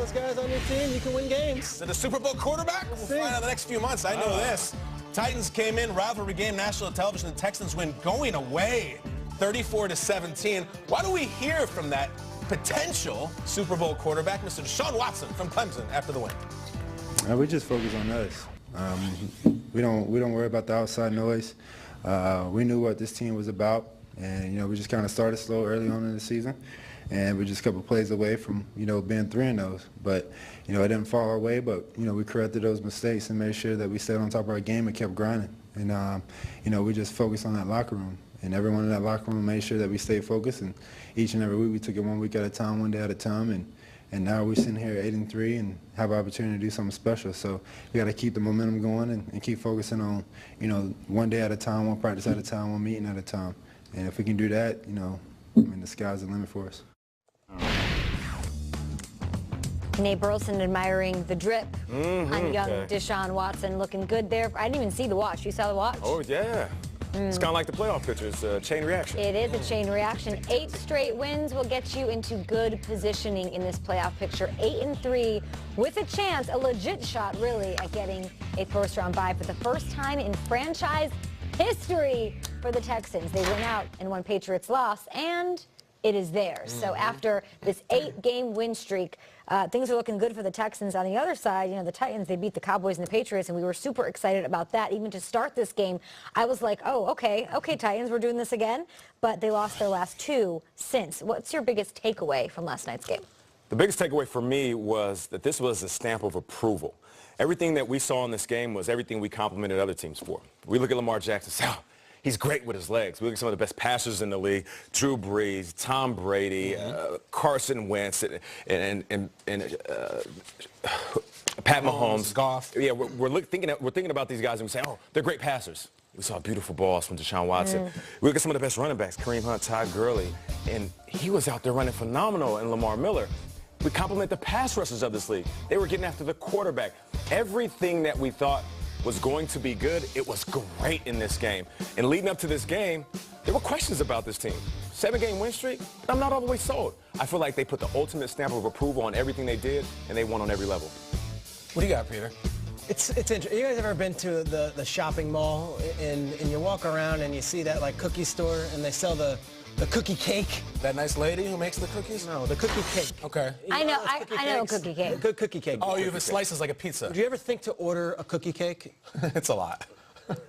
those guys on your team, you can win games. So the Super Bowl quarterback? We'll find out in the next few months. I know this. Titans came in, rivalry game, national television. The Texans win going away, 34-17. Why do we hear from that potential Super Bowl quarterback, Mr. Deshaun Watson from Clemson, after the win? We just focus on us. We don't worry about the outside noise. We knew what this team was about, and we just kind of started slow early on in the season, and we're just a couple plays away from being 3-0. But it didn't fall our way, but we corrected those mistakes and made sure that we stayed on top of our game and kept grinding. And we just focused on that locker room, and everyone in that locker room made sure that we stayed focused. And each and every week we took it 1 week at a time, 1 day at a time, and now we're sitting here 8-3 and have an opportunity to do something special. So we got to keep the momentum going and keep focusing on 1 day at a time, 1 practice at a time, 1 meeting at a time. And if we can do that, the sky's the limit for us. Nate Burleson admiring the drip on young Deshaun Watson, looking good there. I didn't even see the watch. You saw the watch? Oh, yeah. It's kind of like the playoff pictures, chain reaction. It is a chain reaction. 8 straight wins will get you into good positioning in this playoff picture. 8-3 with a chance, a legit shot really, at getting a first-round bye for the first time in franchise history for the Texans. They went out and won Patriots loss, and it is theirs. So after this 8-game win streak, things are looking good for the Texans. On the other side, the Titans, they beat the Cowboys and the Patriots, and we were super excited about that. Even to start this game, I was like, oh, okay, Titans, we're doing this again. But they lost their last 2 since. What's your biggest takeaway from last night's game? The biggest takeaway for me was that this was a stamp of approval. Everything that we saw in this game was everything we complimented other teams for. We look at Lamar Jackson and say, oh, he's great with his legs. We look at some of the best passers in the league: Drew Brees, Tom Brady, Carson Wentz, and Pat Mahomes. Goff. Yeah, we're thinking about these guys and we say, oh, they're great passers. We saw beautiful balls from Deshaun Watson. We look at some of the best running backs: Kareem Hunt, Todd Gurley, and he was out there running phenomenal. And Lamar Miller. We compliment the pass rushers of this league. They were getting after the quarterback. Everything that we thought was going to be good, it was great in this game. And leading up to this game, there were questions about this team. 7-game win streak, I'm not all the way sold. I feel like they put the ultimate stamp of approval on everything they did, and they won on every level. What do you got, Peter? It's interesting. You guys ever been to the shopping mall and you walk around and you see that cookie store and they sell the cookie cake? That nice lady who makes the cookies? No, the cookie cake. Okay. I know cookie cake. Good cookie cake. Oh, you have a slices like a pizza. Would you ever think to order a cookie cake? It's a lot.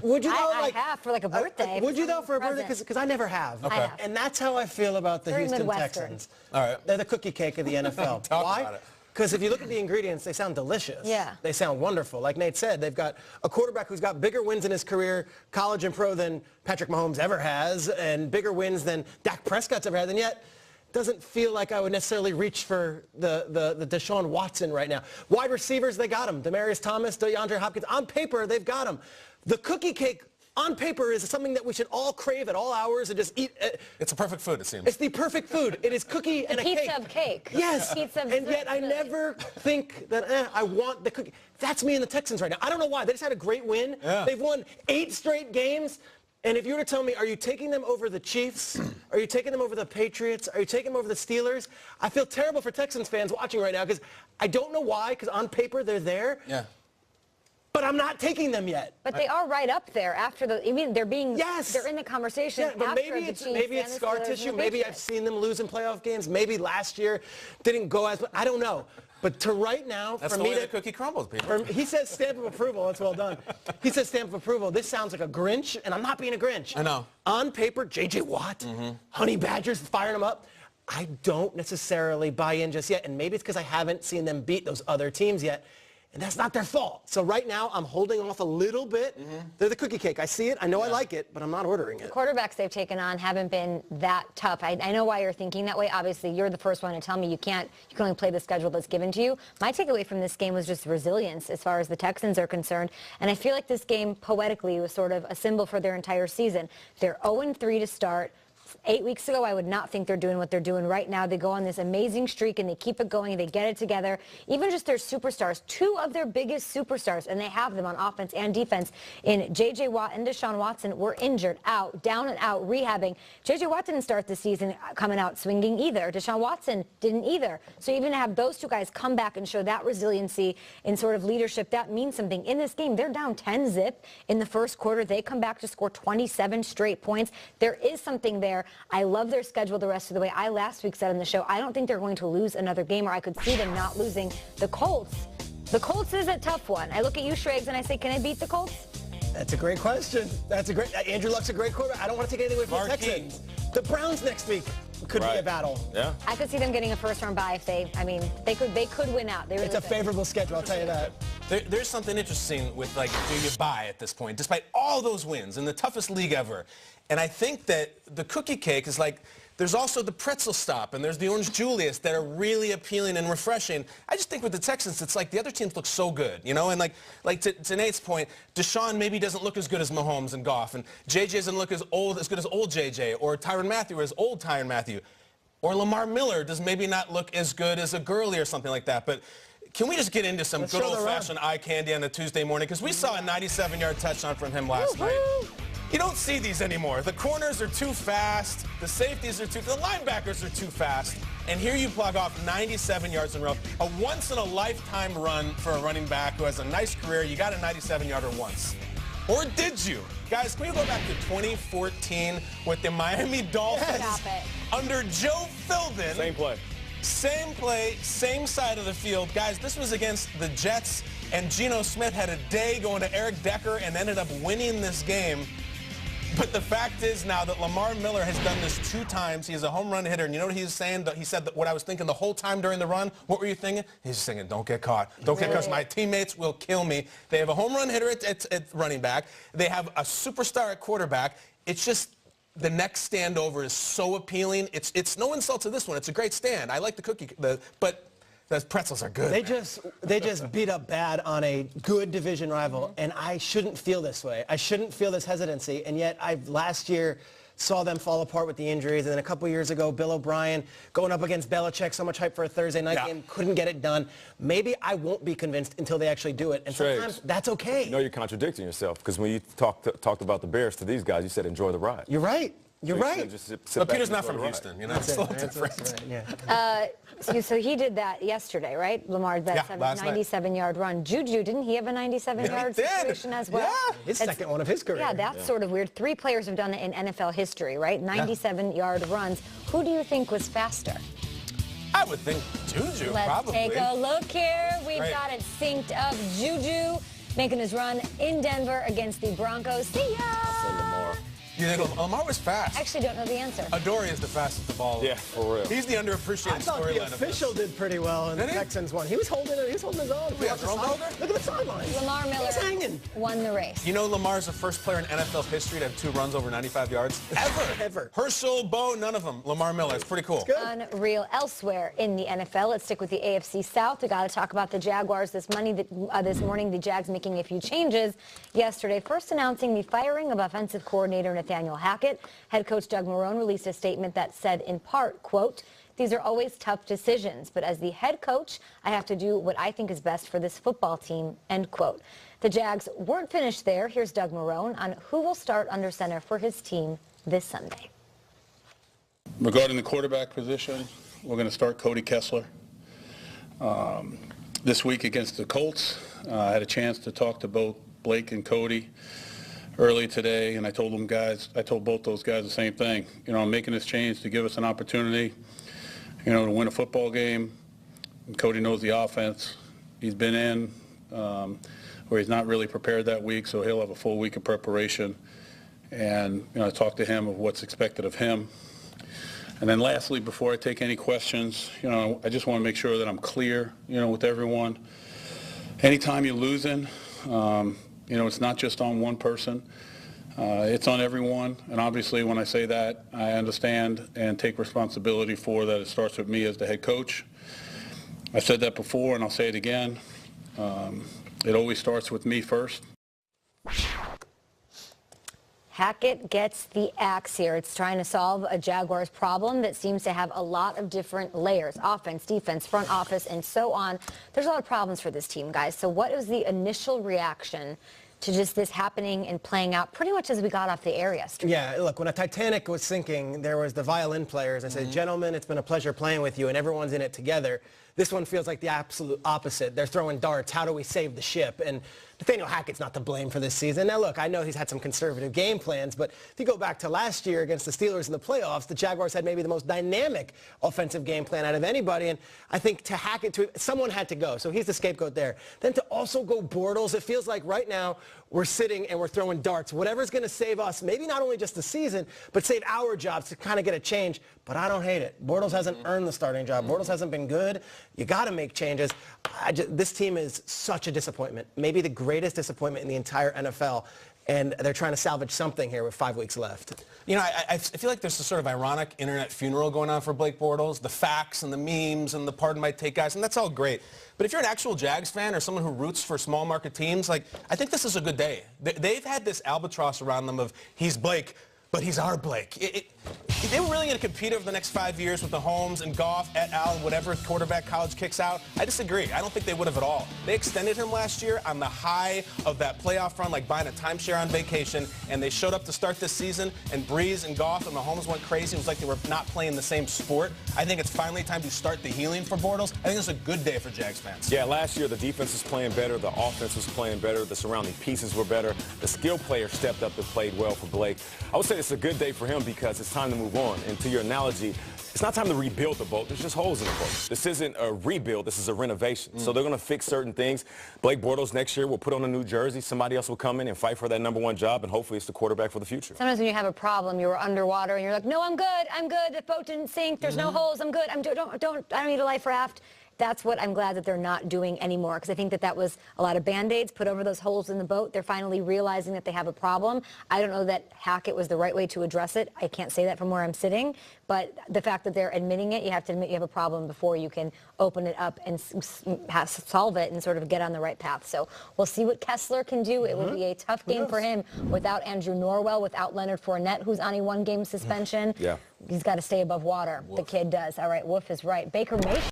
Would you though? I have for a birthday. Would you though for a birthday? Because I never have. Okay. I have. And that's how I feel about the Houston Texans. All right. They're the cookie cake of the NFL. Why? About it. Because if you look at the ingredients, they sound delicious. Yeah. They sound wonderful. Like Nate said, they've got a quarterback who's got bigger wins in his career, college and pro, than Patrick Mahomes ever has, and bigger wins than Dak Prescott's ever had, and yet doesn't feel like I would necessarily reach for the Deshaun Watson right now. Wide receivers, they got him. Demaryius Thomas, DeAndre Hopkins. On paper, they've got him. The cookie cake on paper is something that we should all crave at all hours and just eat. It's a perfect food, it seems. It's the perfect food. It is cookie and a cake. Pizza of cake. Yes. Pizza of and yet I never think that I want the cookie. That's me and the Texans right now. I don't know why. They just had a great win. Yeah. They've won 8 straight games. And if you were to tell me, are you taking them over the Chiefs? Are you taking them over the Patriots? Are you taking them over the Steelers? I feel terrible for Texans fans watching right now because I don't know why, because on paper they're there. Yeah. But I'm not taking them yet. But they are right up there after the. I mean, they're being. Yes. They're in the conversation. Yeah, but after maybe the it's scar tissue. Maybe I've seen them lose in playoff games. Maybe last year didn't go as. I don't know. But to right now, that's for the me, way the cookie crumbles, people. He says stamp of approval. That's well done. He says stamp of approval. This sounds like a Grinch, and I'm not being a Grinch. I know. On paper, J.J. Watt, Honey Badgers firing them up. I don't necessarily buy in just yet, and maybe it's because I haven't seen them beat those other teams yet. And that's not their fault. So right now, I'm holding off a little bit. They're the cookie cake. I see it. I know I like it, but I'm not ordering it. The quarterbacks they've taken on haven't been that tough. I know why you're thinking that way. Obviously, you're the first one to tell me you can only play the schedule that's given to you. My takeaway from this game was just resilience as far as the Texans are concerned. And I feel like this game, poetically, was sort of a symbol for their entire season. They're 0-3 to start. 8 weeks ago, I would not think they're doing what they're doing right now. They go on this amazing streak and they keep it going. They get it together. Even just their superstars, 2 of their biggest superstars, and they have them on offense and defense in J.J. Watt and Deshaun Watson were injured, out, down and out, rehabbing. J.J. Watt didn't start the season coming out swinging either. Deshaun Watson didn't either. So even to have those 2 guys come back and show that resiliency and sort of leadership, that means something. In this game, they're down 10-zip in the first quarter. They come back to score 27 straight points. There is something there. I love their schedule the rest of the way. I last week said on the show, I don't think they're going to lose another game, or I could see them not losing the Colts. The Colts is a tough one. I look at you, Schrags, and I say, can I beat the Colts? That's a great question. That's a great. Andrew Luck's a great quarterback. I don't want to take anything away from the Texans. The Browns next week could be a battle. Yeah. I could see them getting a first-round bye if they could win out. They really It's a could. favorable schedule, I'll tell you that. There's something interesting with, like, do you buy at this point, despite all those wins in the toughest league ever. And I think that the cookie cake is like, there's also the pretzel stop, and there's the orange Julius that are really appealing and refreshing. I just think with the Texans, it's like the other teams look so good, you know? And like to Nate's point, Deshaun maybe doesn't look as good as Mahomes and Goff, and JJ doesn't look as good as old JJ, or Tyrann Mathieu as old Tyrann Mathieu. Or Lamar Miller does maybe not look as good as a Gurley or something like that. But can we just get into some good old-fashioned eye candy on a Tuesday morning? Because we saw a 97-yard touchdown from him last night. You don't see these anymore. The corners are too fast. The safeties are the linebackers are too fast. And here you plug off 97 yards in a row. A once-in-a-lifetime run for a running back who has a nice career. You got a 97-yarder once. Or did you? Guys, can we go back to 2014 with the Miami Dolphins under Joe Philbin? Same play. Same play, same side of the field. Guys, this was against the Jets, and Geno Smith had a day going to Eric Decker and ended up winning this game. But the fact is now that Lamar Miller has done this 2 times. He is a home run hitter. And you know what he was saying? He said that what I was thinking the whole time during the run. What were you thinking? He's just thinking, don't get caught. Don't get caught because my teammates will kill me. They have a home run hitter at running back. They have a superstar at quarterback. It's just the next standover is so appealing. It's no insult to this one. It's a great stand. I like the cookie, but those pretzels are good. They just beat up bad on a good division rival, and I shouldn't feel this way. I shouldn't feel this hesitancy, and yet last year saw them fall apart with the injuries, and then a couple years ago, Bill O'Brien going up against Belichick, so much hype for a Thursday night game, couldn't get it done. Maybe I won't be convinced until they actually do it, and sometimes that's okay. You know you're contradicting yourself, because when you talked about the Bears to these guys, you said enjoy the ride. You're right. You're right. But Peter's not from Houston, you know? It's a little different. So he did that yesterday, right? Lamar, that 97-yard run. Juju, didn't he have a 97-yard situation as well? Yeah, his second one of his career. Yeah, that's sort of weird. 3 players have done it in NFL history, right? 97-yard runs. Who do you think was faster? I would think Juju, probably. Let's take a look here. We've got it synced up. Juju making his run in Denver against the Broncos. See ya! I'll say Lamar. You think Lamar was fast? I actually don't know the answer. Adoree is the fastest of all. Yeah, for real. He's the underappreciated I thought the official did pretty well in the Texans one. He was holding his own. Look at the sidelines. Lamar Miller won the race. You know Lamar's the first player in NFL history to have 2 runs over 95 yards? Ever. Herschel, Bo, none of them. Lamar Miller. It's pretty cool. Unreal. Elsewhere in the NFL, let's stick with the AFC South. We got to talk about the Jaguars this morning. The Jags making a few changes yesterday. First announcing the firing of offensive coordinator Nathaniel Hackett. Head coach Doug Marrone released a statement that said, in part, quote, "These are always tough decisions, but as the head coach, I have to do what I think is best for this football team," end quote. The Jags weren't finished there. Here's Doug Marrone on who will start under center for his team this Sunday. Regarding the quarterback position, we're going to start Cody Kessler. This week against the Colts, I had a chance to talk to both Blake and Cody early today, and I told both those guys the same thing. You know, I'm making this change to give us an opportunity, you know, to win a football game. And Cody knows the offense. He's been in where he's not really prepared that week, so he'll have a full week of preparation. And, you know, I talked to him of what's expected of him. And then lastly, before I take any questions, you know, I just want to make sure that I'm clear, you know, with everyone. Anytime you're losing, you know, it's not just on one person. It's on everyone. And obviously, when I say that, I understand and take responsibility for that. It starts with me as the head coach. I've said that before, and I'll say it again. It always starts with me first. Hackett gets the axe here. It's trying to solve a Jaguars problem that seems to have a lot of different layers: offense, defense, front office, and so on. There's a lot of problems for this team, guys. So what was the initial reaction to just this happening and playing out pretty much as we got off the air yesterday? Yeah, look, when a Titanic was sinking, there was the violin players. I said, gentlemen, it's been a pleasure playing with you, and everyone's in it together. This one feels like the absolute opposite. They're throwing darts. How do we save the ship? And Nathaniel Hackett's not to blame for this season. Now, look, I know he's had some conservative game plans, but if you go back to last year against the Steelers in the playoffs, the Jaguars had maybe the most dynamic offensive game plan out of anybody, and I think to Hackett, someone had to go, so he's the scapegoat there. Then to also go Bortles, it feels like right now we're sitting and we're throwing darts. Whatever's going to save us, maybe not only just the season, but save our jobs to kind of get a change. But I don't hate it. Bortles hasn't earned the starting job. Bortles hasn't been good. You got to make changes. This team is such a disappointment, maybe the greatest disappointment in the entire NFL, and they're trying to salvage something here with 5 weeks left. You know, I feel like there's a sort of ironic internet funeral going on for Blake Bortles, the facts and the memes and the pardon my take guys, and that's all great. But if you're an actual Jags fan or someone who roots for small market teams, like, I think this is a good day. They've had this albatross around them of he's Blake, but he's our Blake. They were really going to compete over the next 5 years with the Mahomes and Goff, et al., whatever quarterback college kicks out. I disagree. I don't think they would have at all. They extended him last year on the high of that playoff run, like buying a timeshare on vacation, and they showed up to start this season, and Breeze and Goff and Mahomes went crazy. It was like they were not playing the same sport. I think it's finally time to start the healing for Bortles. I think it's a good day for Jags fans. Yeah, last year the defense was playing better, the offense was playing better, the surrounding pieces were better, the skill players stepped up and played well for Blake. I would say it's a good day for him because it's time to move on. And to your analogy, it's not time to rebuild the boat. There's just holes in the boat. This isn't a rebuild. This is a renovation. So they're going to fix certain things. Blake Bortles next year will put on a new jersey. Somebody else will come in and fight for that #1 job, and hopefully it's the quarterback for the future. Sometimes when you have a problem, you're underwater, and you're like, no, I'm good. The boat didn't sink. There's no holes. I'm good. I don't need a life raft. That's what I'm glad that they're not doing anymore, because I think that was a lot of Band-Aids put over those holes in the boat. They're finally realizing that they have a problem. I don't know that Hackett was the right way to address it. I can't say that from where I'm sitting, but the fact that they're admitting it, you have to admit you have a problem before you can open it up and solve it and sort of get on the right path. So we'll see what Kessler can do. It will be a tough game for him without Andrew Norwell, without Leonard Fournette, who's on a 1-game suspension. Yeah. He's got to stay above water. The kid does. All right, Wolf is right. Baker Mayfield.